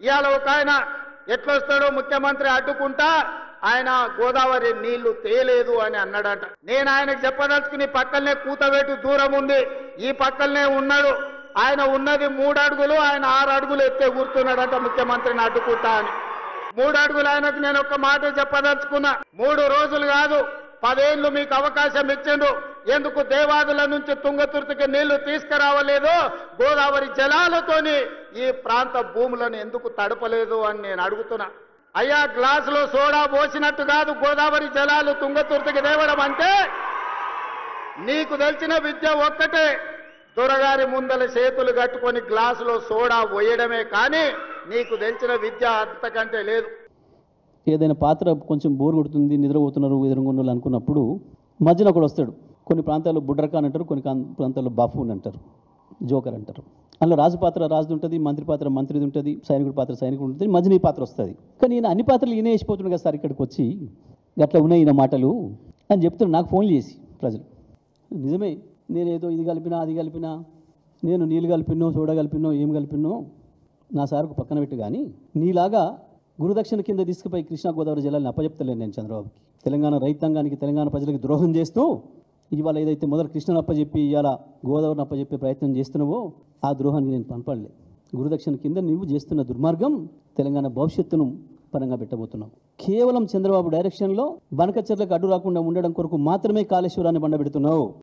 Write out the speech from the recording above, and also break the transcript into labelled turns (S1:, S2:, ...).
S1: ఇవాళ ఒక ఆయన ఎట్లొస్తాడో ముఖ్యమంత్రి అడ్డుకుంటా ఆయన గోదావరి నీళ్లు తేలేదు అని అన్నాడట. నేను ఆయనకు చెప్పదలుచుకుని పక్కనే కూతవేటు దూరం ఉంది, ఈ పక్కనే ఉన్నాడు. ఆయన ఉన్నది 3 అడుగులు, ఆయన 6 అడుగులు ఎత్తే కూర్చున్నాడట ముఖ్యమంత్రిని అడ్డుకుంటా అని. 3 అడుగులు ఆయనకు నేను ఒక మాట చెప్పదలుచుకున్నా. 3 రోజులు కాదు 10 ఏళ్ళు మీకు అవకాశం ఇచ్చిండు. ఎందుకు దేవాదుల నుంచి తుంగతుర్తికి నీళ్లు తీసుకురావలేదు, గోదావరి జలాలతోని ఈ ప్రాంత భూములను ఎందుకు తడపలేదు అని నేను అడుగుతున్నా. అయ్యా, గ్లాసులో సోడా పోసినట్టు కాదు గోదావరి జలాలు తుంగతుర్తికి తేవడం అంటే. నీకు తెలిసిన విద్య ఒక్కటే, దొరగారి ముందల చేతులు కట్టుకొని గ్లాసులో సోడా పోయడమే, కానీ నీకు తెలిసిన విద్య అంతకంటే లేదు.
S2: ఏదైనా పాత్ర కొంచెం బోర్ కొడుతుంది, నిద్రపోతున్నారు ఎదురుగుండాలి అనుకున్నప్పుడు మధ్యలో ఒకడు వస్తాడు. కొన్ని ప్రాంతాల్లో బుడ్రకాన్ అంటారు, కొన్ని ప్రాంతాల్లో బాఫూన్ అంటారు, జోకర్ అంటారు. అందులో రాజు పాత్ర రాజుది ఉంటుంది, మంత్రి పాత్ర మంత్రిది ఉంటుంది, సైనికుడి పాత్ర సైనికుడు ఉంటుంది, మధ్యన ఈ పాత్ర వస్తుంది. కానీ ఈయన అన్ని పాత్రలు ఈయన వేసిపోతుంది కదా సార్, ఇక్కడికి వచ్చి గట్లా ఉన్నాయి ఈయన మాటలు అని చెప్తున్నాడు నాకు ఫోన్ చేసి ప్రజలు. నిజమే, నేనేదో ఇది కలిపినా అది కలిపినా, నేను నీళ్ళు కలిపినో సోడా కలిపినో ఏం కలిపినో నా సార్కు పక్కన పెట్టి, కానీ నీలాగా గురుదక్షిణ కింద తీసుకుపోయి కృష్ణా గోదావరి జలాలను అప్పచెప్తలేను నేను చంద్రబాబుకి. తెలంగాణ రైతాంగానికి తెలంగాణ ప్రజలకు ద్రోహం చేస్తూ ఇవాళ ఏదైతే మొదలు కృష్ణను అప్పచెప్పి ఇవాళ గోదావరిని అప్పచెప్పే ప్రయత్నం చేస్తున్నావో ఆ ద్రోహానికి నేను పనపడలే. గురుదక్షిణ కింద నువ్వు చేస్తున్న దుర్మార్గం తెలంగాణ భవిష్యత్తును పరంగా పెట్టబోతున్నావు. కేవలం చంద్రబాబు డైరెక్షన్లో బనకచెర్లకు అడ్డు రాకుండా ఉండడం కొరకు మాత్రమే కాళేశ్వరాన్ని బండబెడుతున్నావు.